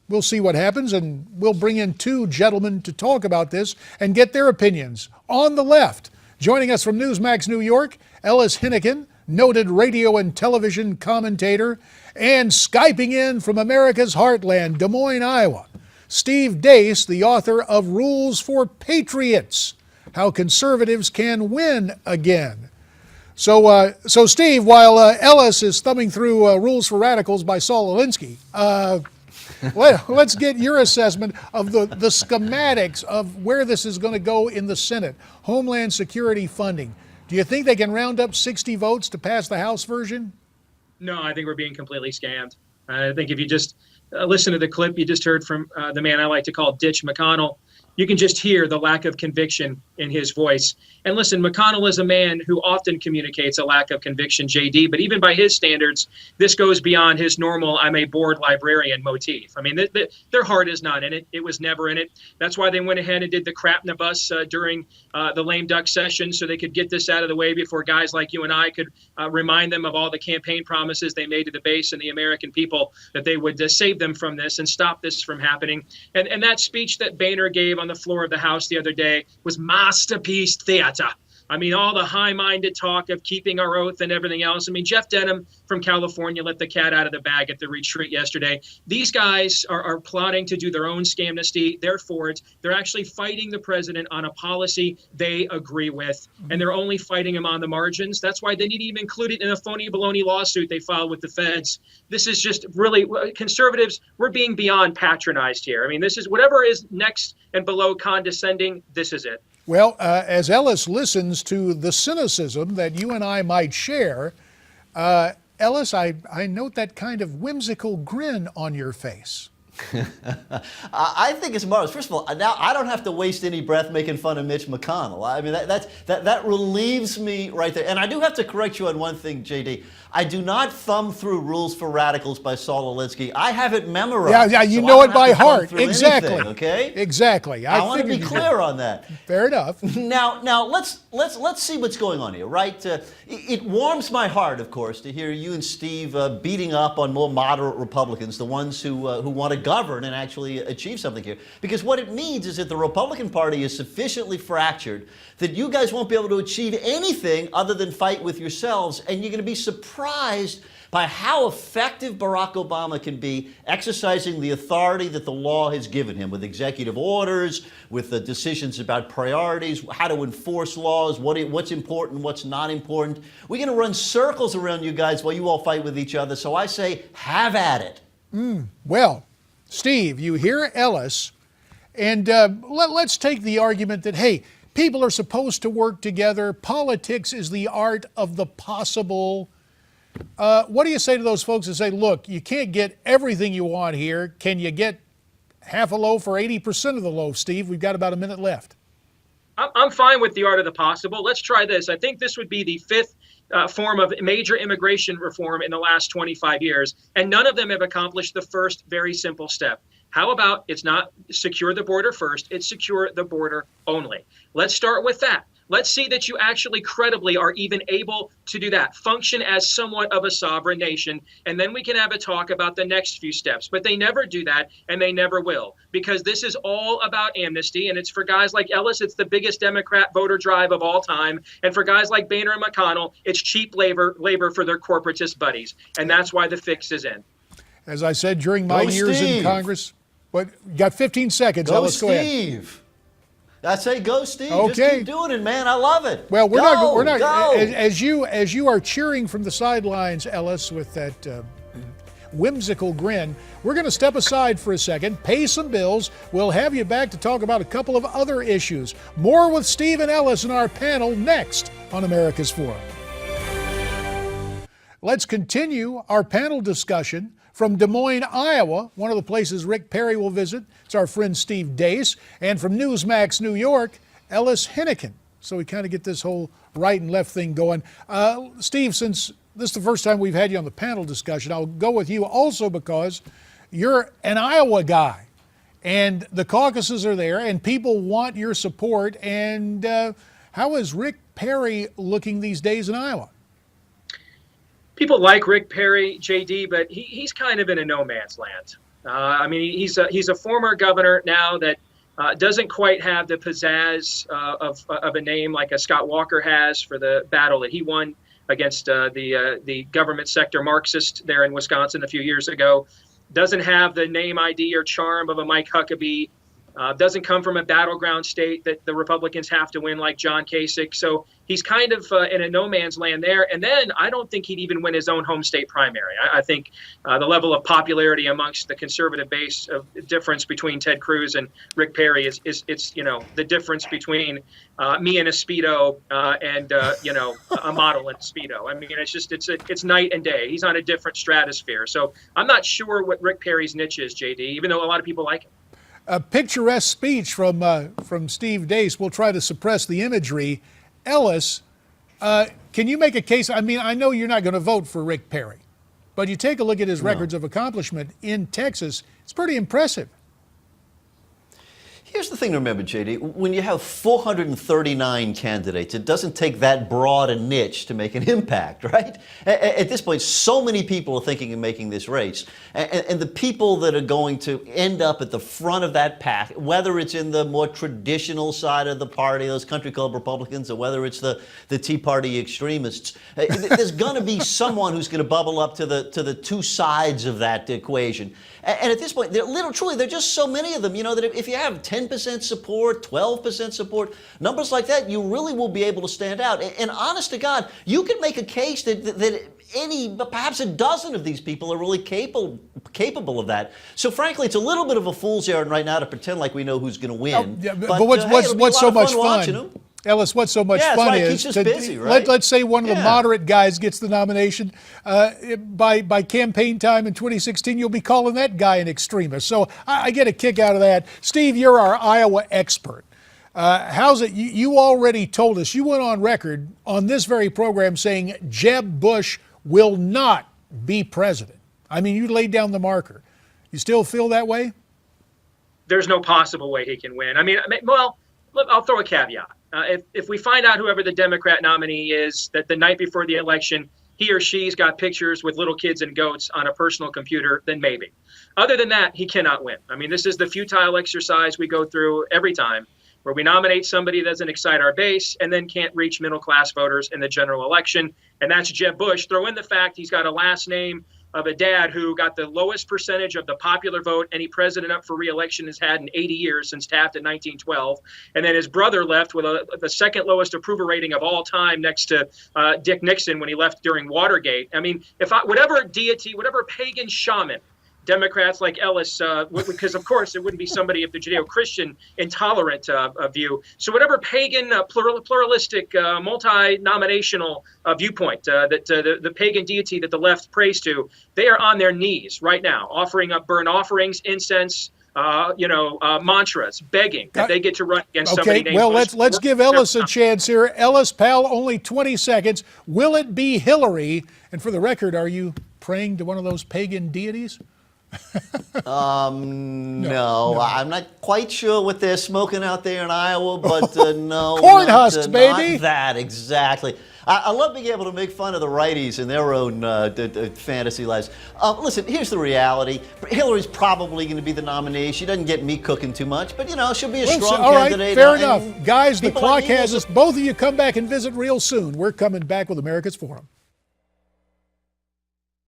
we'll see what happens, and we'll bring in two gentlemen to talk about this and get their opinions. On the left, joining us from Newsmax, New York, Ellis Henican, noted radio and television commentator, and Skyping in from America's heartland, Des Moines, Iowa, Steve Deace, the author of Rules for Patriots, How Conservatives Can Win Again. So Steve, while Ellis is thumbing through Rules for Radicals by Saul Alinsky, let's get your assessment of the schematics of where this is going to go in the Senate. Homeland Security funding. Do you think they can round up 60 votes to pass the House version? No, I think we're being completely scammed. I think if you just listen to the clip you just heard from the man I like to call Ditch McConnell, you can just hear the lack of conviction in his voice. And listen, McConnell is a man who often communicates a lack of conviction, JD, but even by his standards, this goes beyond his normal I'm a bored librarian motif. I mean, their heart is not in it. It was never in it. That's why they went ahead and did the crap in the bus during the lame duck session, so they could get this out of the way before guys like you and I could remind them of all the campaign promises they made to the base and the American people that they would save them from this and stop this from happening. And that speech that Boehner gave on the floor of the House the other day was masterpiece theater. I mean, all the high-minded talk of keeping our oath and everything else. I mean, Jeff Denham from California let the cat out of the bag at the retreat yesterday. These guys are plotting to do their own scamnesty. They're for it. They're actually fighting the president on a policy they agree with, and they're only fighting him on the margins. That's why they didn't even include it in a phony baloney lawsuit they filed with the feds. This is just really, conservatives, we're being beyond patronized here. I mean, this is whatever is next and below condescending, this is it. Well, as Ellis listens to the cynicism that you and I might share, Ellis, I note that kind of whimsical grin on your face. I think it's marvelous. First of all, now I don't have to waste any breath making fun of Mitch McConnell. I mean, that relieves me right there. And I do have to correct you on one thing, JD. I do not thumb through Rules for Radicals by Saul Alinsky. I have it memorized. Yeah, you so know it by heart. Exactly. Anything, okay. Exactly. I want to be clear on that. Fair enough. Now let's see what's going on here, right? It warms my heart, of course, to hear you and Steve beating up on more moderate Republicans, the ones who want to govern and actually achieve something here. Because what it means is that the Republican Party is sufficiently fractured that you guys won't be able to achieve anything other than fight with yourselves, and you're going to be surprised by how effective Barack Obama can be exercising the authority that the law has given him with executive orders, with the decisions about priorities, how to enforce laws, what's important, what's not important. We're going to run circles around you guys while you all fight with each other. So I say, have at it. Well, Steve, you hear Ellis, and let's take the argument that, hey, people are supposed to work together. Politics is the art of the possible. What do you say to those folks that say, look, you can't get everything you want here. Can you get half a loaf or 80% of the loaf, Steve? We've got about a minute left. I'm fine with the art of the possible. Let's try this. I think this would be the fifth form of major immigration reform in the last 25 years, and none of them have accomplished the first very simple step. How about it's not secure the border first, it's secure the border only. Let's start with that. Let's see that you actually credibly are even able to do that, function as somewhat of a sovereign nation, and then we can have a talk about the next few steps. But they never do that, and they never will, because this is all about amnesty, and it's for guys like Ellis, it's the biggest Democrat voter drive of all time, and for guys like Boehner and McConnell, it's cheap labor for their corporatist buddies, and that's why the fix is in. As I said during my years in Congress, you got 15 seconds. Ellis, go ahead. Steve. I say go, Steve. Okay. Just keep doing it, man. I love it. Well, we're not. Go. As you are cheering from the sidelines, Ellis, with that whimsical grin, we're going to step aside for a second, pay some bills. We'll have you back to talk about a couple of other issues. More with Steve and Ellis in our panel next on America's Forum. Let's continue our panel discussion. From Des Moines, Iowa, one of the places Rick Perry will visit, it's our friend Steve Deace. And from Newsmax, New York, Ellis Henican. So we kind of get this whole right and left thing going. Steve, since this is the first time we've had you on the panel discussion, I'll go with you also because you're an Iowa guy. And the caucuses are there, and people want your support. And how is Rick Perry looking these days in Iowa? People like Rick Perry, JD, but he's kind of in a no man's land. I mean, he's a former governor now that doesn't quite have the pizzazz of a name like a Scott Walker has for the battle that he won against the government sector Marxist there in Wisconsin a few years ago. Doesn't have the name ID or charm of a Mike Huckabee. Doesn't come from a battleground state that the Republicans have to win like John Kasich. So he's kind of in a no man's land there. And then I don't think he'd even win his own home state primary. I think the level of popularity amongst the conservative base of difference between Ted Cruz and Rick Perry is the difference between me in a Speedo and a model in a Speedo. I mean, it's night and day. He's on a different stratosphere. So I'm not sure what Rick Perry's niche is, JD, even though a lot of people like him. A picturesque speech from Steve Deace. We'll try to suppress the imagery. Ellis, can you make a case? I mean, I know you're not going to vote for Rick Perry, but you take a look at his records of accomplishment in Texas. It's pretty impressive. Here's the thing to remember, JD. When you have 439 candidates, it doesn't take that broad a niche to make an impact, right? At this point, so many people are thinking of making this race. And the people that are going to end up at the front of that pack, whether it's in the more traditional side of the party, those country club Republicans, or whether it's the Tea Party extremists, there's going to be someone who's going to bubble up to the two sides of that equation. And at this point, there are just so many of them, that if you have 10% support, 12% support, numbers like that, you really will be able to stand out. And honest to God, you could make a case that perhaps a dozen of these people are really capable of that. So frankly, it's a little bit of a fool's errand right now to pretend like we know who's going to win. But what's so much fun? Ellis, what's so much fun is busy, right? Let's say one of the moderate guys gets the nomination. By campaign time in 2016, you'll be calling that guy an extremist. So I get a kick out of that. Steve, you're our Iowa expert. How's it? You already told us, you went on record on this very program saying Jeb Bush will not be president. I mean, you laid down the marker. You still feel that way? There's no possible way he can win. I mean, well, I'll throw a caveat. If we find out whoever the Democrat nominee is, that the night before the election, he or she's got pictures with little kids and goats on a personal computer, then maybe. Other than that, he cannot win. I mean, this is the futile exercise we go through every time, where we nominate somebody that doesn't excite our base and then can't reach middle-class voters in the general election. And that's Jeb Bush. Throw in the fact he's got a last name of a dad who got the lowest percentage of the popular vote any president up for re-election has had in 80 years since Taft in 1912. And then his brother left with the second lowest approval rating of all time next to Dick Nixon when he left during Watergate. I mean, whatever deity, whatever pagan shaman Democrats like Ellis, because of course it wouldn't be somebody of the Judeo-Christian intolerant view. So whatever pagan, pluralistic, multi-nominational viewpoint that the pagan deity that the left prays to, they are on their knees right now, offering up burnt offerings, incense, mantras, begging that they get to run against somebody named well, Bush. let's give Ellis a chance here. Ellis, pal, only 20 seconds. Will it be Hillary? And for the record, are you praying to one of those pagan deities? No, I'm not quite sure what they're smoking out there in Iowa, but no. Corn husks, baby. Not that, exactly. I love being able to make fun of the righties in their own fantasy lives. Listen, here's the reality. Hillary's probably going to be the nominee. She doesn't get me cooking too much, but, she'll be a strong candidate. All right, fair enough. Guys, the clock has us. Both of you come back and visit real soon. We're coming back with America's Forum.